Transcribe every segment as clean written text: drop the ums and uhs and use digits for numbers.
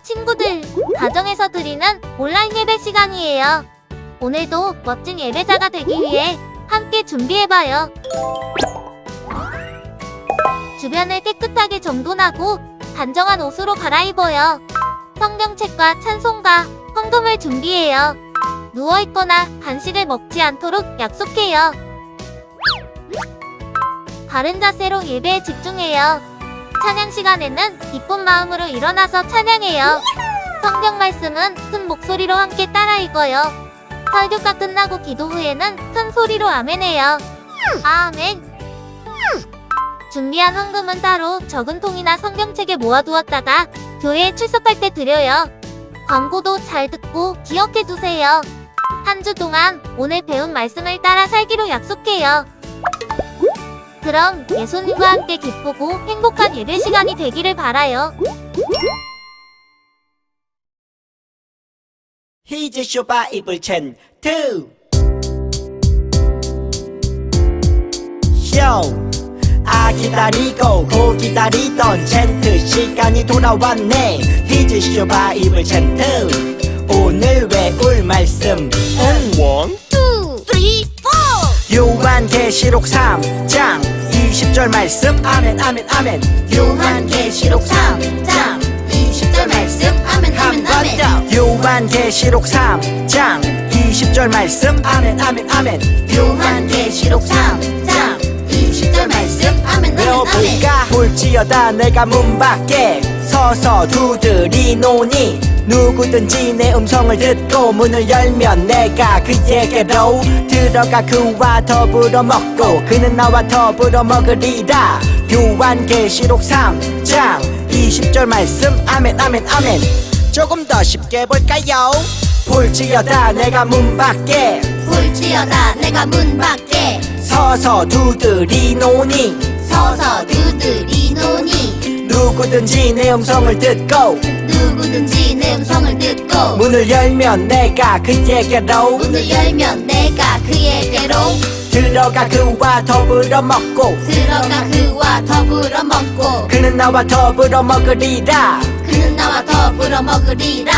친구들, 가정에서 드리는 온라인 예배 시간이에요. 오늘도 멋진 예배자가 되기 위해 함께 준비해봐요. 주변을 깨끗하게 정돈하고 단정한 옷으로 갈아입어요. 성경책과 찬송가, 헌금을 준비해요. 누워있거나 간식을 먹지 않도록 약속해요. 바른 자세로 예배에 집중해요. 찬양 시간에는 기쁜 마음으로 일어나서 찬양해요. 성경 말씀은 큰 목소리로 함께 따라 읽어요. 설교가 끝나고 기도 후에는 큰 소리로 아멘해요. 아멘. 준비한 헌금은 따로 적은 통이나 성경책에 모아두었다가 교회에 출석할 때 드려요. 광고도 잘 듣고 기억해두세요. 한 주 동안 오늘 배운 말씀을 따라 살기로 약속해요. 그럼 예수님과 함께 기쁘고 행복한 예배 시간이 되기를 바라요. 히즈쇼 바이블 챈트 쇼! 기다리고 고 기다리던 챈트 시간이 돌아왔네. 히즈쇼 바이블 챈트 오늘 외울 말씀 1, 2, 3, 4 요한계시록 3장 20절 말씀 아멘 아멘 아멘. 요한계시록 3장 20절 말씀 아멘 아멘 아멘. 요한계시록 3장 20절 말씀 아멘 아멘 아멘. 요한계시록 3장 20절 말씀 아멘 아멘 아멘. 외워볼까? 볼지어다 내가 문 밖에 서서 두드리노니 누구든지 내 음성을 듣고 문을 열면 내가 그에게로 들어가 그와 더불어 먹고 그는 나와 더불어 먹으리라. 요한계시록 3장 20절 말씀 아멘 아멘 아멘. 조금 더 쉽게 볼까요? 볼지어다 내가 문 밖에 볼지어다 내가 문 밖에 서서 두드리노니 서서 두드리노니 누구든지 내 음성을 듣고 누구든지 내 음성을 듣고 문을 열면 내가 그에게로 문을 열면 내가 그에게로 들어가 그와 더불어 먹고 들어가 그와 더불어 먹고 그는 나와 더불어 먹으리라. 그는 나와 더불어 먹으리라.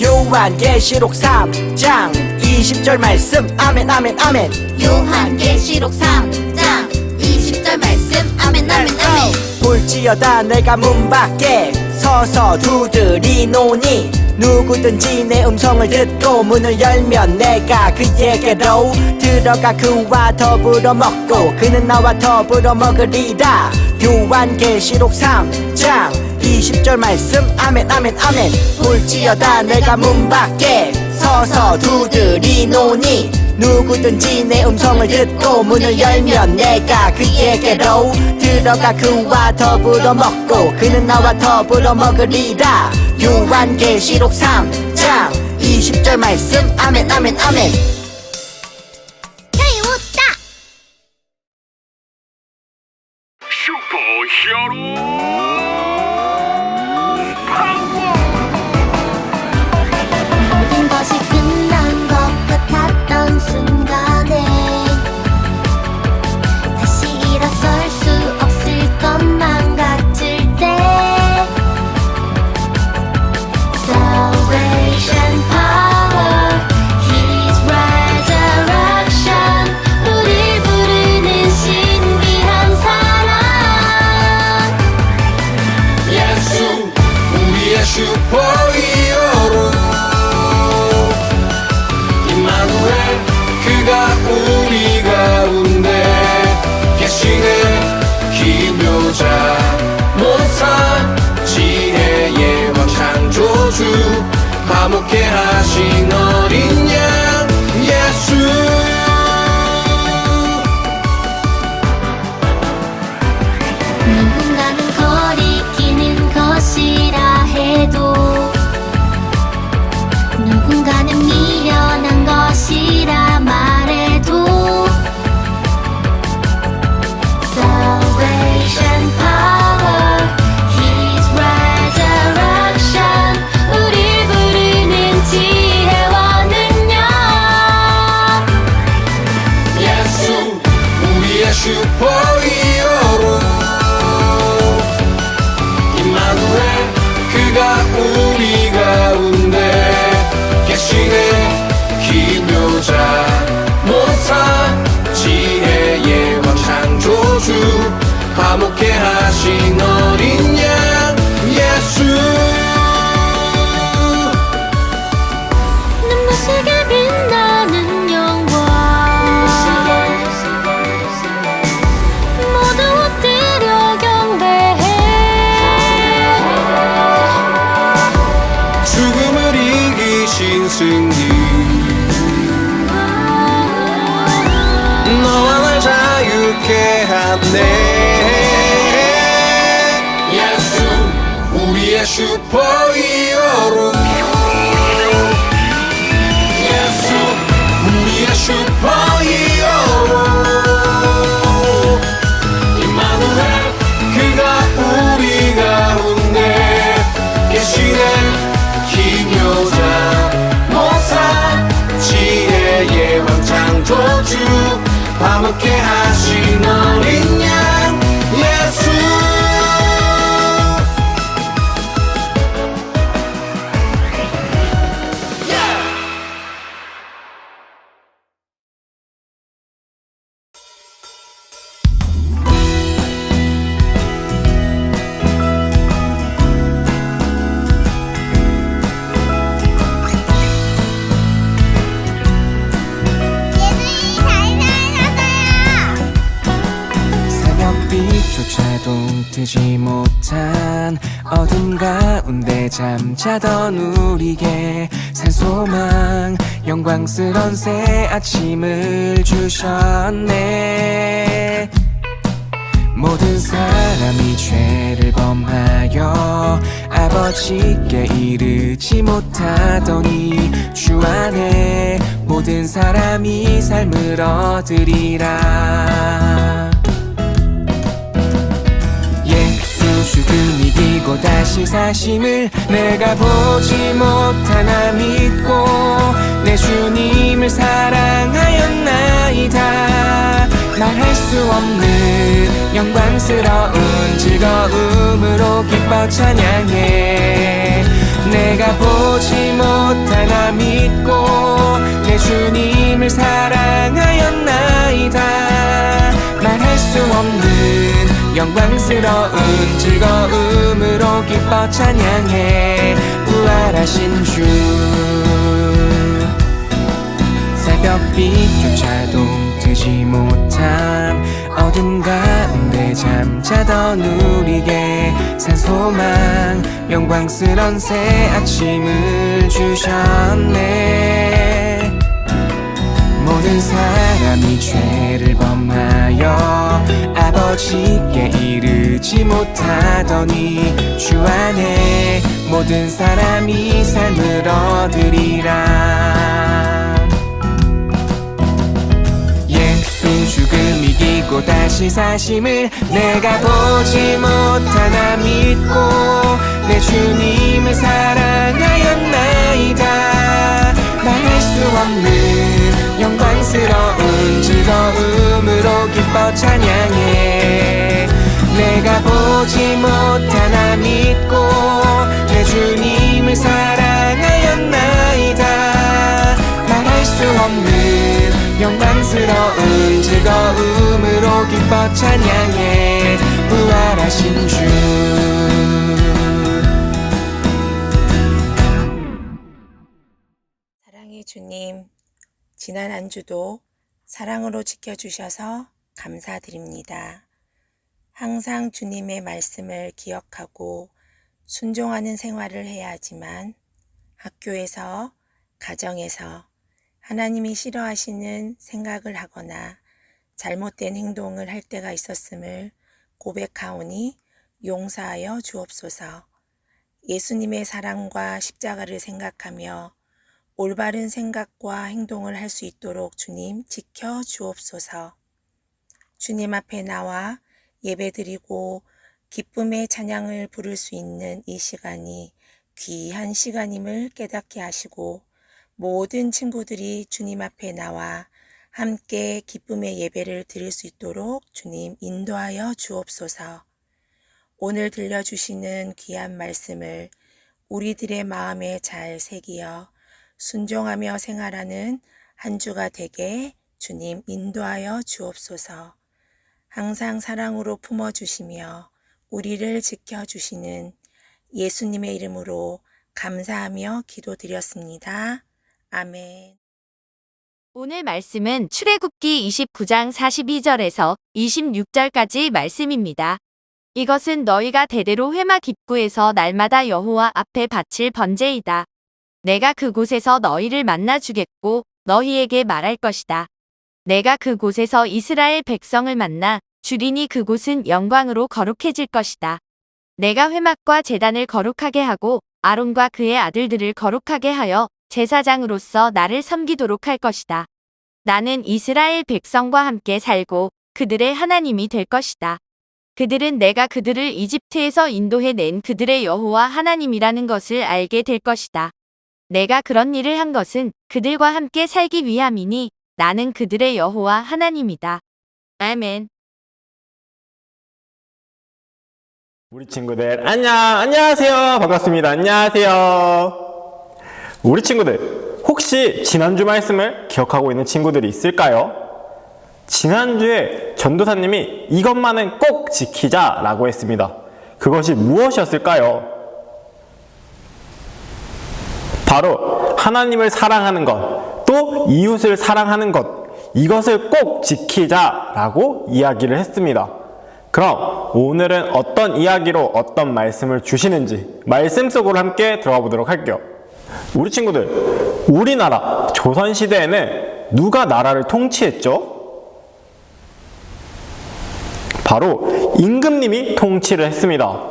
요한계시록 3장 20절 말씀 아멘 아멘 아멘. 요한계시록 3장 20절 말씀 아멘 아멘 아멘. 볼지어다 내가 문 밖에 서서 두드리노니 누구든지 내 음성을 듣고 문을 열면 내가 그에게로 들어가 그와 더불어 먹고 그는 나와 더불어 먹으리라. 요한계시록 3장 20절 말씀 아멘 아멘 아멘. 볼지어다 내가 문 밖에 서서 두드리노니 누구든지 내 음성을 듣고 문을 열면 내가 그에게로 들어가 그와 더불어 먹고 그는 나와 더불어 먹으리라. 요한계시록 3장 20절 말씀 아멘 아멘 아멘. 배웠다. 슈퍼히어로 파워. 모든 것이 끝난 것 같았던 순간에 다시 일어설 수 없을 것만 같을 때 Salvation power, His resurrection 우릴 부르는 신비한 사랑. 예수 우리의 슈퍼히어로 임마누엘 그가 우리 가운데 계시네. 기묘자 모사 지혜의 왕 창조주 화목케 하신 어린 양 예수. 누군가는 거리끼는 것이라 해도 승리 너와 날 자유케 하네 예수 우리의 슈퍼히어로 예수 우리의 슈퍼히어로 임마누엘 그가 우리 가운데 계시네 기묘자 모사 지혜의 왕 창조주 밤늦게 하신 어린 양 예수 새벽빛조차도 뜨지 못한 어둠 가운데 잠자던 우리에게 산소망 영광스런 새 아침을 주셨네 모든 사람이 죄를 범하여 아버지께 이르지 못하더니 주 안에 모든 사람이 삶을 얻으리라 예수 죽음 이기고 다시 사심을 내가 보지 못하나 믿고 내 주님을 사랑하였나이다 말할 수 없는 영광스러운 즐거움으로 기뻐 찬양해 내가 보지 못하나 믿고 내 주님을 사랑하였나이다 말할 수 없는 영광스러운 즐거움으로 기뻐 찬양해 부활하신 주 새벽빛조차도 뜨지 못한 어둠 가운데 잠자던 우리에게 산소망 영광스런 새 아침을 주셨네 모든 사람이 죄를 범하여 아버지께 이르지 못하더니 주 안에 모든 사람이 삶을 얻으리라 예수 죽음 이기고 다시 사심을 내가 보지 못하나 믿고 내 주님을 사랑하였나이다 말할 수 없는 영광스러운 즐거움으로 기뻐 찬양해 내가 보지 못하나 믿고 내 주님을 사랑하였나이다 말할 수 없는 영광스러운 즐거움으로 기뻐 찬양해 부활하신 주 사랑의 주님, 지난 한 주도 사랑으로 지켜주셔서 감사드립니다. 항상 주님의 말씀을 기억하고 순종하는 생활을 해야 하지만 학교에서, 가정에서 하나님이 싫어하시는 생각을 하거나 잘못된 행동을 할 때가 있었음을 고백하오니 용서하여 주옵소서. 예수님의 사랑과 십자가를 생각하며 올바른 생각과 행동을 할 수 있도록 주님 지켜 주옵소서. 주님 앞에 나와 예배드리고 기쁨의 찬양을 부를 수 있는 이 시간이 귀한 시간임을 깨닫게 하시고 모든 친구들이 주님 앞에 나와 함께 기쁨의 예배를 드릴 수 있도록 주님 인도하여 주옵소서. 오늘 들려주시는 귀한 말씀을 우리들의 마음에 잘 새기어 순종하며 생활하는 한 주가 되게 주님 인도하여 주옵소서. 항상 사랑으로 품어주시며 우리를 지켜주시는 예수님의 이름으로 감사하며 기도드렸습니다. 아멘. 오늘 말씀은 출애굽기 29장 42절에서 26절까지 말씀입니다. 이것은 너희가 대대로 회막 입구에서 날마다 여호와 앞에 바칠 번제이다. 내가 그곳에서 너희를 만나 주겠고 너희에게 말할 것이다. 내가 그곳에서 이스라엘 백성을 만나 주리니 그곳은 영광으로 거룩해질 것이다. 내가 회막과 제단을 거룩하게 하고 아론과 그의 아들들을 거룩하게 하여 제사장으로서 나를 섬기도록 할 것이다. 나는 이스라엘 백성과 함께 살고 그들의 하나님이 될 것이다. 그들은 내가 그들을 이집트에서 인도해낸 그들의 여호와 하나님이라는 것을 알게 될 것이다. 내가 그런 일을 한 것은 그들과 함께 살기 위함이니 나는 그들의 여호와 하나님이다. 아멘. 우리 친구들 안녕하세요. 반갑습니다. 안녕하세요. 우리 친구들 혹시 지난주 말씀을 기억하고 있는 친구들이 있을까요? 지난주에 전도사님이 이것만은 꼭 지키자 라고 했습니다. 그것이 무엇이었을까요? 바로 하나님을 사랑하는 것, 또 이웃을 사랑하는 것, 이것을 꼭 지키자 라고 이야기를 했습니다. 그럼 오늘은 어떤 이야기로 어떤 말씀을 주시는지 말씀 속으로 함께 들어가 보도록 할게요. 우리 친구들, 우리나라 조선시대에는 누가 나라를 통치했죠? 바로 임금님이 통치를 했습니다.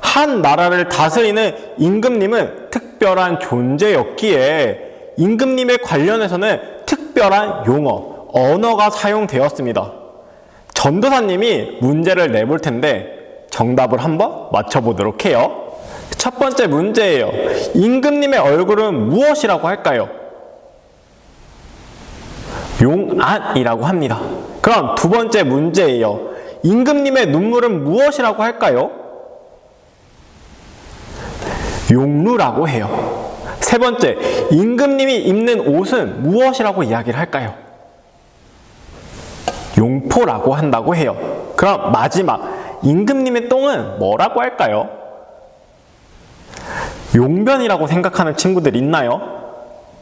한 나라를 다스리는 임금님은 특별한 존재였기에 임금님에 관련해서는 특별한 용어, 언어가 사용되었습니다. 전도사님이 문제를 내볼 텐데 정답을 한번 맞춰보도록 해요. 첫 번째 문제예요. 임금님의 얼굴은 무엇이라고 할까요? 용안이라고 합니다. 그럼 두 번째 문제예요. 임금님의 눈물은 무엇이라고 할까요? 용루라고 해요. 세 번째, 임금님이 입는 옷은 무엇이라고 이야기를 할까요? 용포라고 한다고 해요. 그럼 마지막, 임금님의 똥은 뭐라고 할까요? 용변이라고 생각하는 친구들 있나요?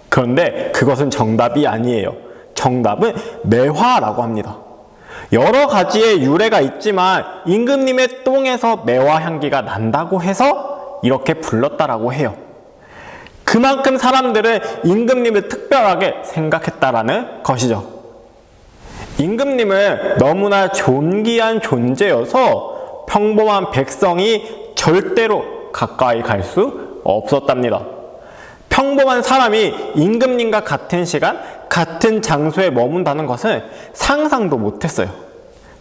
그런데 그것은 정답이 아니에요. 정답은 매화라고 합니다. 여러 가지의 유래가 있지만 임금님의 똥에서 매화 향기가 난다고 해서 이렇게 불렀다라고 해요. 그만큼 사람들은 임금님을 특별하게 생각했다라는 것이죠. 임금님은 너무나 존귀한 존재여서 평범한 백성이 절대로 가까이 갈 수 없었답니다. 평범한 사람이 임금님과 같은 시간, 같은 장소에 머문다는 것은 상상도 못했어요.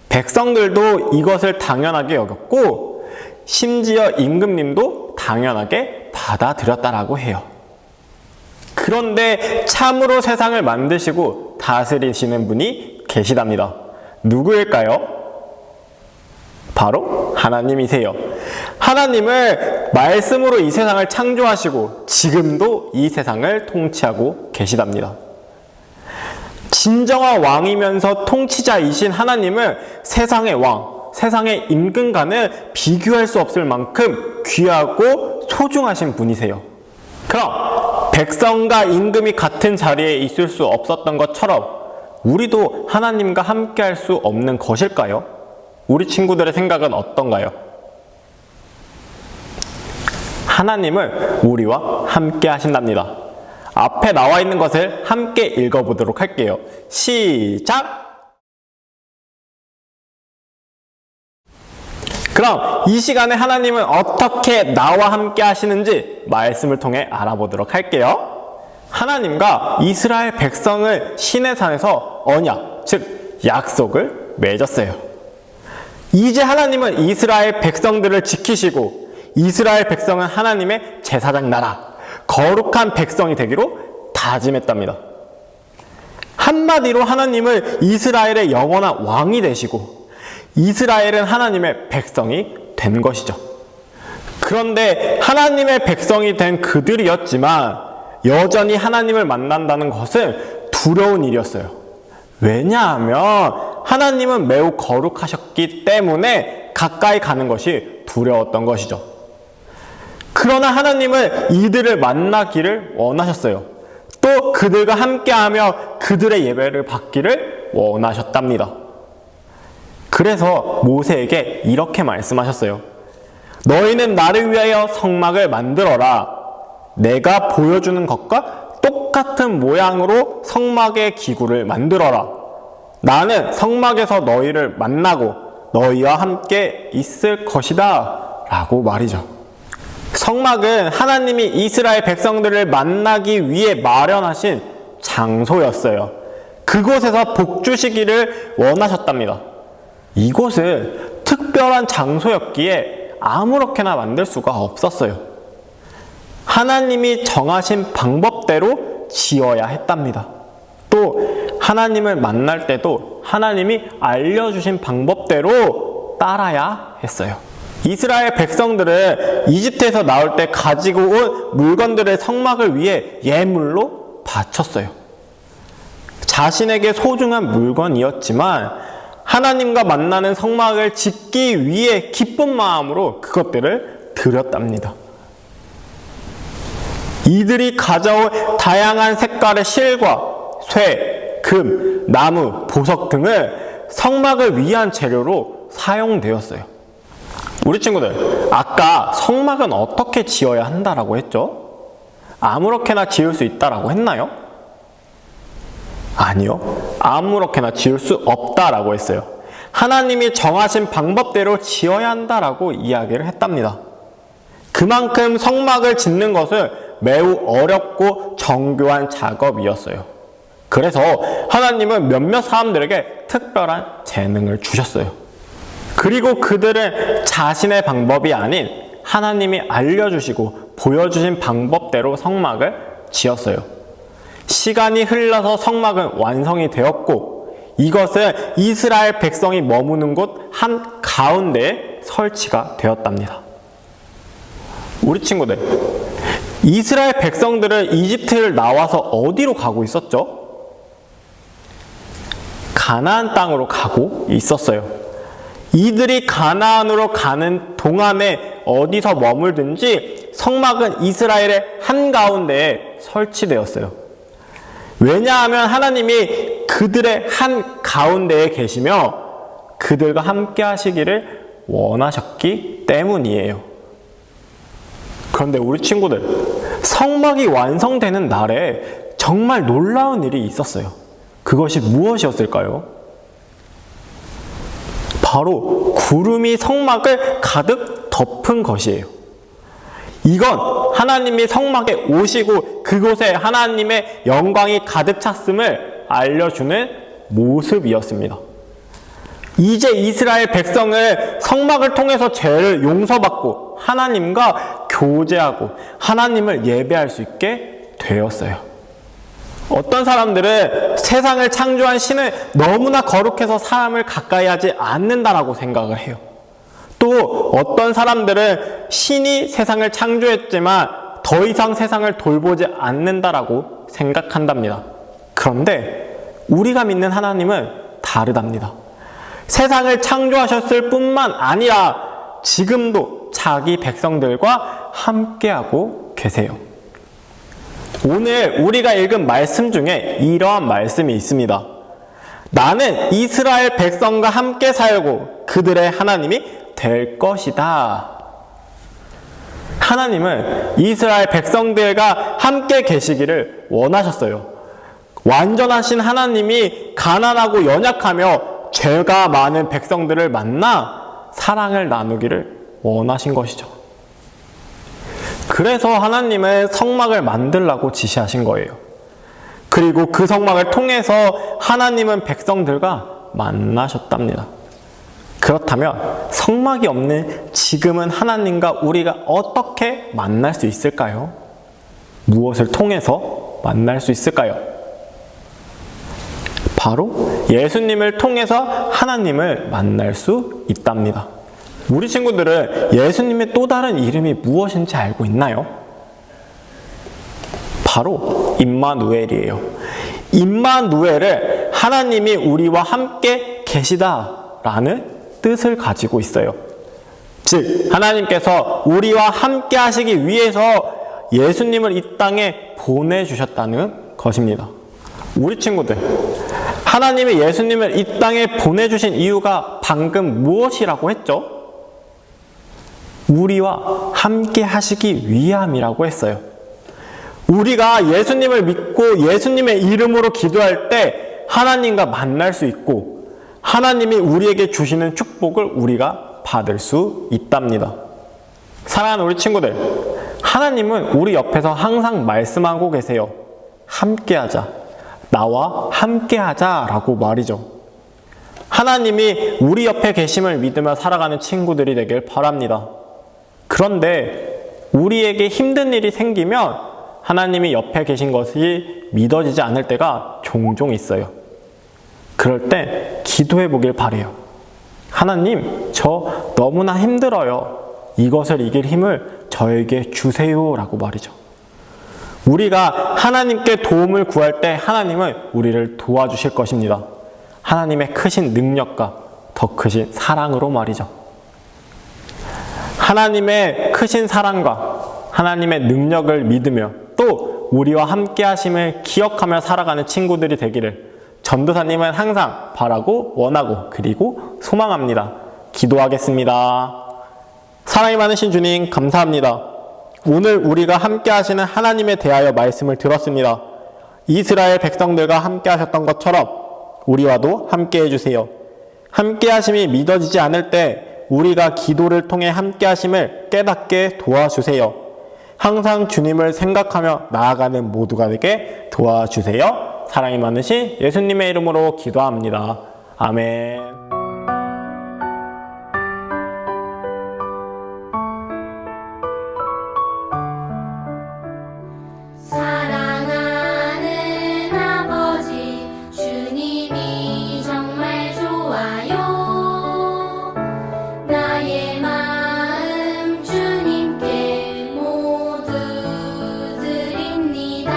백성들도 이것을 당연하게 여겼고 심지어 임금님도 당연하게 받아들였다라고 해요. 그런데 참으로 세상을 만드시고 다스리시는 분이 계시답니다. 누구일까요? 바로 하나님이세요. 하나님을 말씀으로 이 세상을 창조하시고 지금도 이 세상을 통치하고 계시답니다. 진정한 왕이면서 통치자이신 하나님은 세상의 왕, 세상의 임금과는 비교할 수 없을 만큼 귀하고 소중하신 분이세요. 그럼 백성과 임금이 같은 자리에 있을 수 없었던 것처럼 우리도 하나님과 함께 할 수 없는 것일까요? 우리 친구들의 생각은 어떤가요? 하나님은 우리와 함께 하신답니다. 앞에 나와 있는 것을 함께 읽어보도록 할게요. 시작! 그럼 이 시간에 하나님은 어떻게 나와 함께 하시는지 말씀을 통해 알아보도록 할게요. 하나님과 이스라엘 백성을 시내산에서 언약, 즉 약속을 맺었어요. 이제 하나님은 이스라엘 백성들을 지키시고 이스라엘 백성은 하나님의 제사장 나라, 거룩한 백성이 되기로 다짐했답니다. 한마디로 하나님은 이스라엘의 영원한 왕이 되시고 이스라엘은 하나님의 백성이 된 것이죠. 그런데 하나님의 백성이 된 그들이었지만 여전히 하나님을 만난다는 것은 두려운 일이었어요. 왜냐하면 하나님은 매우 거룩하셨기 때문에 가까이 가는 것이 두려웠던 것이죠. 그러나 하나님은 이들을 만나기를 원하셨어요. 또 그들과 함께하며 그들의 예배를 받기를 원하셨답니다. 그래서 모세에게 이렇게 말씀하셨어요. 너희는 나를 위하여 성막을 만들어라. 내가 보여주는 것과 똑같은 모양으로 성막의 기구를 만들어라. 나는 성막에서 너희를 만나고 너희와 함께 있을 것이다. 라고 말이죠. 성막은 하나님이 이스라엘 백성들을 만나기 위해 마련하신 장소였어요. 그곳에서 복 주시기를 원하셨답니다. 이곳은 특별한 장소였기에 아무렇게나 만들 수가 없었어요. 하나님이 정하신 방법대로 지어야 했답니다. 또 하나님을 만날 때도 하나님이 알려주신 방법대로 따라야 했어요. 이스라엘 백성들은 이집트에서 나올 때 가지고 온 물건들을 성막을 위해 예물로 바쳤어요. 자신에게 소중한 물건이었지만 하나님과 만나는 성막을 짓기 위해 기쁜 마음으로 그것들을 드렸답니다. 이들이 가져온 다양한 색깔의 실과 쇠, 금, 나무, 보석 등을 성막을 위한 재료로 사용되었어요. 우리 친구들, 아까 성막은 어떻게 지어야 한다라고 했죠? 아무렇게나 지을 수 있다라고 했나요? 아니요. 아무렇게나 지을 수 없다라고 했어요. 하나님이 정하신 방법대로 지어야 한다라고 이야기를 했답니다. 그만큼 성막을 짓는 것은 매우 어렵고 정교한 작업이었어요. 그래서 하나님은 몇몇 사람들에게 특별한 재능을 주셨어요. 그리고 그들은 자신의 방법이 아닌 하나님이 알려주시고 보여주신 방법대로 성막을 지었어요. 시간이 흘러서 성막은 완성이 되었고 이것은 이스라엘 백성이 머무는 곳 한 가운데에 설치가 되었답니다. 우리 친구들, 이스라엘 백성들은 이집트를 나와서 어디로 가고 있었죠? 가나안 땅으로 가고 있었어요. 이들이 가나안으로 가는 동안에 어디서 머물든지 성막은 이스라엘의 한가운데에 설치되었어요. 왜냐하면 하나님이 그들의 한가운데에 계시며 그들과 함께 하시기를 원하셨기 때문이에요. 그런데 우리 친구들, 성막이 완성되는 날에 정말 놀라운 일이 있었어요. 그것이 무엇이었을까요? 바로 구름이 성막을 가득 덮은 것이에요. 이건 하나님이 성막에 오시고 그곳에 하나님의 영광이 가득 찼음을 알려주는 모습이었습니다. 이제 이스라엘 백성은 성막을 통해서 죄를 용서받고 하나님과 교제하고 하나님을 예배할 수 있게 되었어요. 어떤 사람들은 세상을 창조한 신은 너무나 거룩해서 사람을 가까이 하지 않는다라고 생각을 해요. 또 어떤 사람들은 신이 세상을 창조했지만 더 이상 세상을 돌보지 않는다라고 생각한답니다. 그런데 우리가 믿는 하나님은 다르답니다. 세상을 창조하셨을 뿐만 아니라 지금도 자기 백성들과 함께하고 계세요. 오늘 우리가 읽은 말씀 중에 이러한 말씀이 있습니다. 나는 이스라엘 백성과 함께 살고 그들의 하나님이 될 것이다. 하나님은 이스라엘 백성들과 함께 계시기를 원하셨어요. 완전하신 하나님이 가난하고 연약하며 죄가 많은 백성들을 만나 사랑을 나누기를 원하신 것이죠. 그래서 하나님은 성막을 만들라고 지시하신 거예요. 그리고 그 성막을 통해서 하나님은 백성들과 만나셨답니다. 그렇다면 성막이 없는 지금은 하나님과 우리가 어떻게 만날 수 있을까요? 무엇을 통해서 만날 수 있을까요? 바로 예수님을 통해서 하나님을 만날 수 있답니다. 우리 친구들은 예수님의 또 다른 이름이 무엇인지 알고 있나요? 바로 임마누엘이에요. 임마누엘을 하나님이 우리와 함께 계시다라는 뜻을 가지고 있어요. 즉 하나님께서 우리와 함께 하시기 위해서 예수님을 이 땅에 보내주셨다는 것입니다. 우리 친구들, 하나님이 예수님을 이 땅에 보내주신 이유가 방금 무엇이라고 했죠? 우리와 함께 하시기 위함이라고 했어요. 우리가 예수님을 믿고 예수님의 이름으로 기도할 때 하나님과 만날 수 있고 하나님이 우리에게 주시는 축복을 우리가 받을 수 있답니다. 사랑하는 우리 친구들, 하나님은 우리 옆에서 항상 말씀하고 계세요. 함께하자. 나와 함께하자 라고 말이죠. 하나님이 우리 옆에 계심을 믿으며 살아가는 친구들이 되길 바랍니다. 그런데 우리에게 힘든 일이 생기면 하나님이 옆에 계신 것이 믿어지지 않을 때가 종종 있어요. 그럴 때 기도해 보길 바래요. 하나님, 저 너무나 힘들어요. 이것을 이길 힘을 저에게 주세요 라고 말이죠. 우리가 하나님께 도움을 구할 때 하나님은 우리를 도와주실 것입니다. 하나님의 크신 능력과 더 크신 사랑으로 말이죠. 하나님의 크신 사랑과 하나님의 능력을 믿으며 또 우리와 함께 하심을 기억하며 살아가는 친구들이 되기를 전도사님은 항상 바라고 원하고 그리고 소망합니다. 기도하겠습니다. 사랑이 많으신 주님, 감사합니다. 오늘 우리가 함께 하시는 하나님에 대하여 말씀을 들었습니다. 이스라엘 백성들과 함께 하셨던 것처럼 우리와도 함께 해주세요. 함께 하심이 믿어지지 않을 때 우리가 기도를 통해 함께 하심을 깨닫게 도와주세요. 항상 주님을 생각하며 나아가는 모두가 되게 도와주세요. 사랑이 많으신 예수님의 이름으로 기도합니다. 아멘. 사랑하는 아버지, 주님이 정말 좋아요. 나의 마음 주님께 모두 드립니다.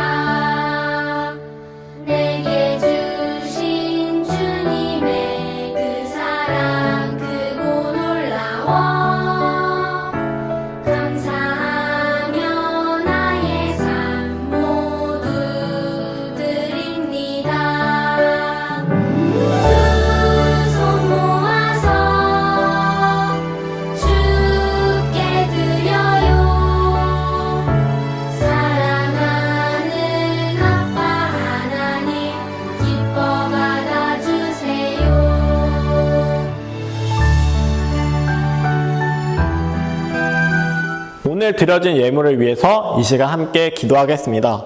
내게 주신 주님의 그 사랑 크고 놀라워. 감사하며 나의 삶 모두 드립니다. 두 손 모아서 주께 드려요. 사랑하는 아빠 하나님, 기뻐 받아주세요. 오늘 드려진 예물을 위해서 이 시간 함께 기도하겠습니다.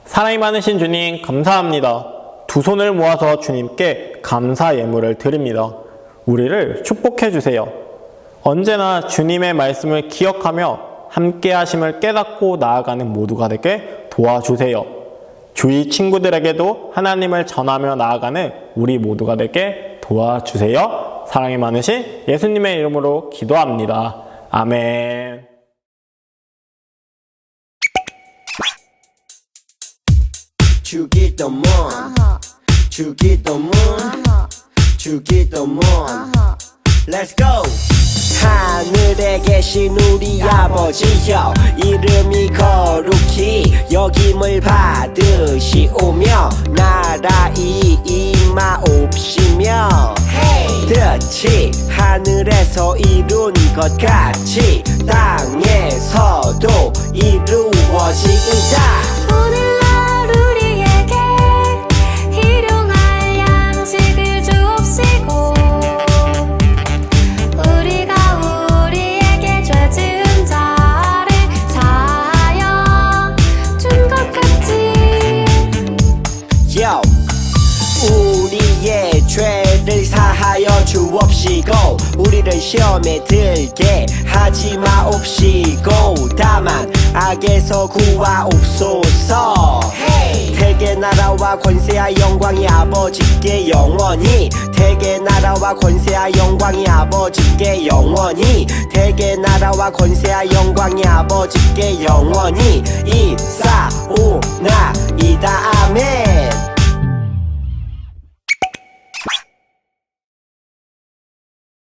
사랑이 많으신 주님, 감사합니다. 두 손을 모아서 주님께 감사 예물을 드립니다. 우리를 축복해 주세요. 언제나 주님의 말씀을 기억하며 함께 하심을 깨닫고 나아가는 모두가 되게 도와주세요. 주위 친구들에게도 하나님을 전하며 나아가는 우리 모두가 되게 도와주세요. 사랑이 많으신 예수님의 이름으로 기도합니다. 아멘. 주기도문 주기도문 주기도문 Let's go! 하늘에 계신 우리 아버지여, 이름이 거룩히 여김을 받으시오며 나라이 임하옵시며 뜻이 하늘에서 이룬 것 같이 땅에서도 이루어지이다. 오늘날 우리에게 일용할 양식을 주옵시고 우리가 우리에게 죄 지은 자를 사하여 준 것 같이 Yo. 우리의 죄를 사하여 주옵시고 우리를 시험에 들게 하지 마옵시고 다만 악에서 구하옵소서. 대개 나라와 권세와 영광이 아버지께 영원히, 대개 나라와 권세와 영광이 아버지께 영원히, 대개 나라와 권세와 영광이 아버지께 영원히 이사오나이다.